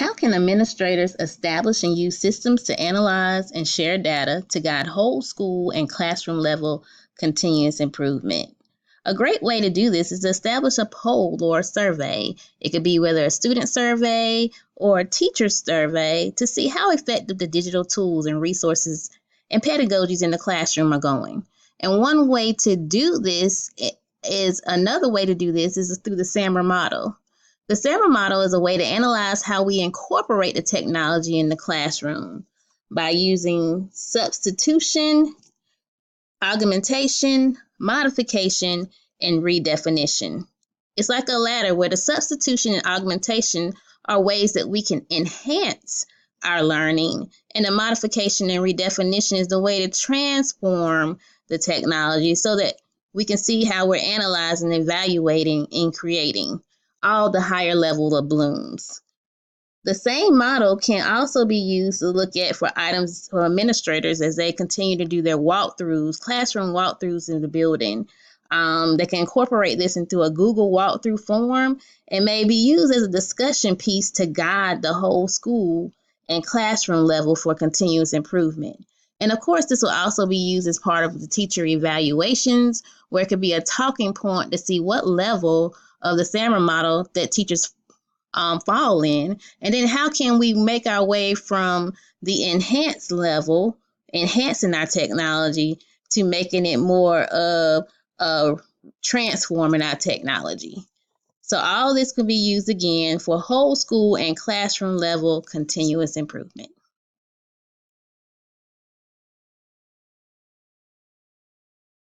How can administrators establish and use systems to analyze and share data to guide whole school and classroom level continuous improvement? A great way to do this is to establish a poll or a survey. It could be whether a student survey or a teacher survey to see how effective the digital tools and resources and pedagogies in the classroom are going. And one way to do this is another way to do this is through the SAMR model. The SAMR model is a way to analyze how we incorporate the technology in the classroom by using substitution, augmentation, modification, and redefinition. It's like a ladder where the substitution and augmentation are ways that we can enhance our learning, and the modification and redefinition is the way to transform the technology so that we can see how we're analyzing, evaluating, and creating all the higher level of blooms. The same model can also be used to look at for items for administrators as they continue to do their walkthroughs, classroom walkthroughs in the building. They can incorporate this into a Google walkthrough form and may be used as a discussion piece to guide the whole school and classroom level for continuous improvement. And of course, this will also be used as part of the teacher evaluations, where it could be a talking point to see what level of the SAMR model that teachers fall in, and then how can we make our way from the enhanced level, enhancing our technology, to making it more of transforming our technology. So all this can be used again for whole school and classroom level continuous improvement.